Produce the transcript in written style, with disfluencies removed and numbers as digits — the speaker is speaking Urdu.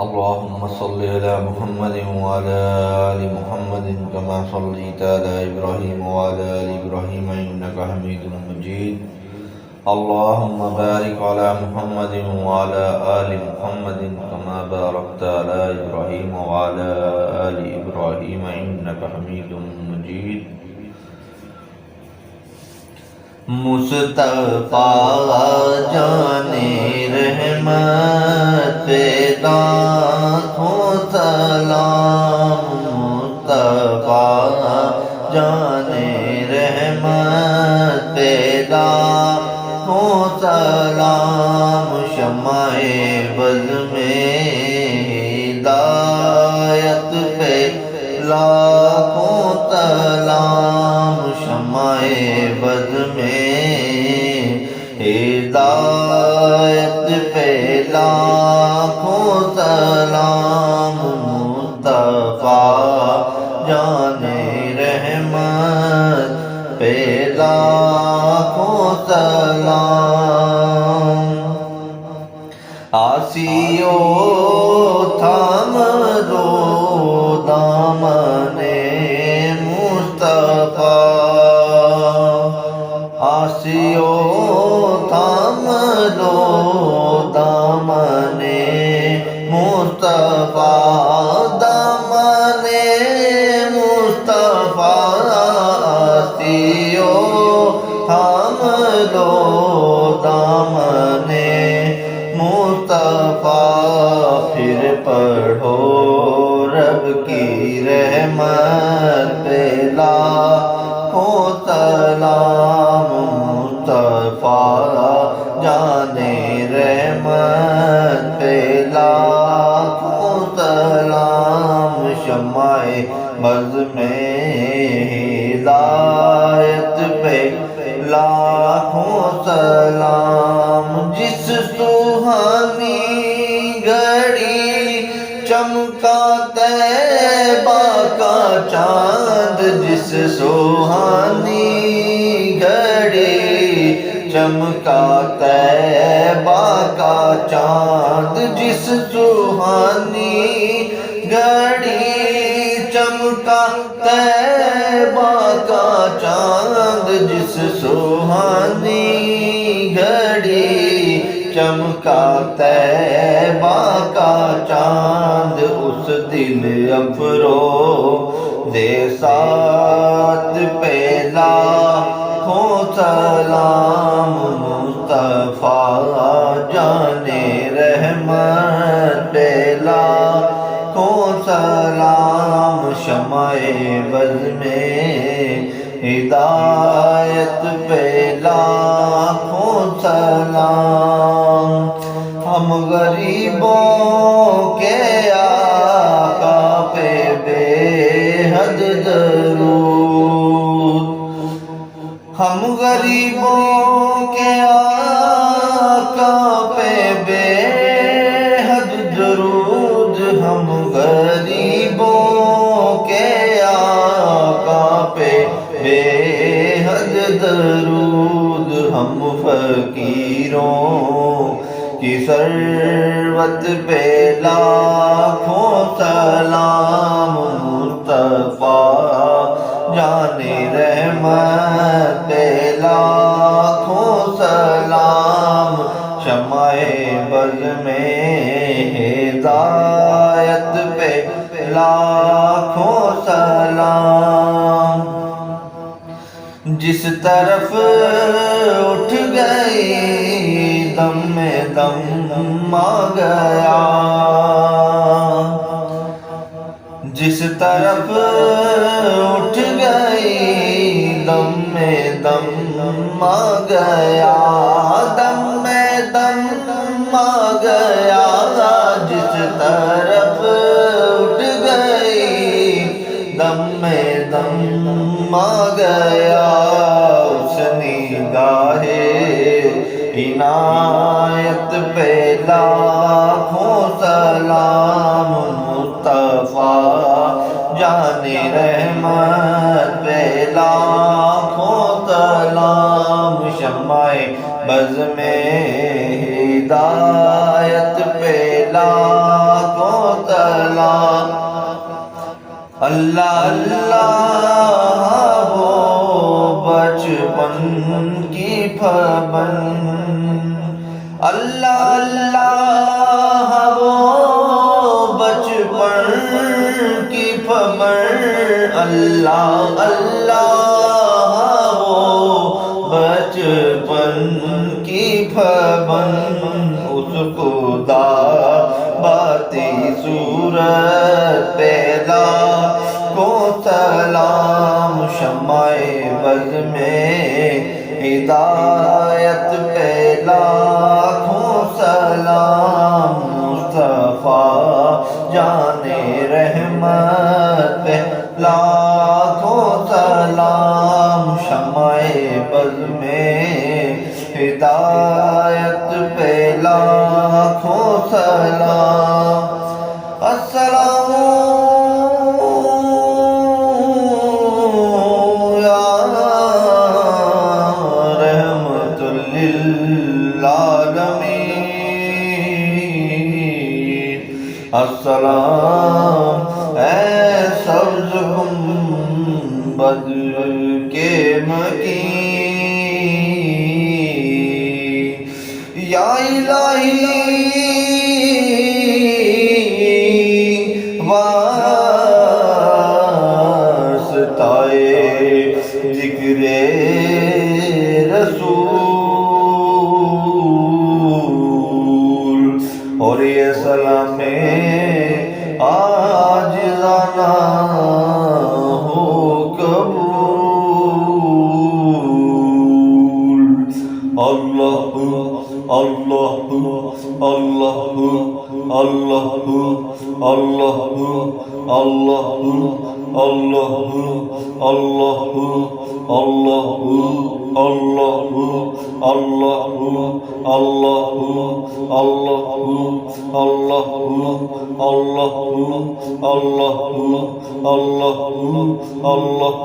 اللهم صل على محمد وعلى آل محمد كما صليت على إبراهيم وعلى آل إبراهيم إنك حميد مجيد. اللهم بارك على محمد وعلى آل محمد كما باركت على إبراهيم وعلى آل إبراهيم إنك حميد مجيد. مصطفیٰ جان رحمت پہ لاکھوں سلام. مصطفیٰ جان رحمت پہ لاکھوں سلام. شمع بز میں ہدایت پہ لاکھوں سلام. شمع بز میں ہدایت پہ لاکھوں سلام. مصطفیٰ جان رحمت پہ لاکھوں سلام. آسیو تھام دو دامن مصطفیٰ. آسیو تھام دو دامن مصطفیٰ. دامن مصطفیٰ. آسیو تھام دو دامن مصطفیٰ. پھر پڑھو رب کی رحمت پہ لاکھوں سلام. مصطفیٰ جان رحمت پہ لاکھوں سلام. شمع بز میں ہدایت پہ لاکھوں سلام. جس سوہانی گھڑی چمکا طیبہ کا چاند. جس سوہانی گھڑی چمکا طیبہ کا چاند. جس سوہانی گھڑی چمکا طیبہ کا چاند. جس سوہانی گھڑی چمکا طیبہ کا چاند. اس دل افروز سات پہ لاکھوں سلام. مصطفیٰ جان رحمت پہ لاکھوں سلام. شمع بز میں ہدایت پہ لاکھوں سلام. ہم غریبوں کے آقا پہ بے حد درود. ہم غریبوں کے آقا پہ بے حد درود. ہم غریبوں کے آقا پہ بے حد درود. ہم فقیروں کی ثروت پہ لاکھوں سلام. مصطفیٰ جان رحمت پہ لاکھوں سلام. شمع بز میں ہدایت پہ لاکھوں سلام. جس طرف اٹھ گئی دم میں دم آ گیا. جس طرف اٹھ گئی دم میں دم آ گیا. دم میں دم آ گیا. جس طرف اٹھ گئی دم میں دم آ گیا. اس نگاہ عنایت پہ لاکھوں سلام. مصطفیٰ جان رحمت پہ لاکھوں سلام. شمع بز میں ہدایت پہ لاکھوں سلام اللہ اللہ وہ بچپن کی پابند اللہ اللہ وہ بچپن کی پابند اللہ اللہ وہ بچپن کی پابند اس خدا باتی صورت پیدا کو سلام شمع بز میں ہدایت پہ لاکھوں سلام مصطفیٰ جان رحمت پہ لاکھوں سلام شمع بز میں ہدایت پہ لاکھوں سلام السلام یا رحمت للعالمین السلام اے سبز گنبد کے مکین یا الہی واسطائے ذکر رسول اور یہ سلام عاجزانہ ہو قبول اللہ اللہ اللہ اللہ اللہ اللہ اللہ اللہ اللہ اللہ اللہ اللہ اللہ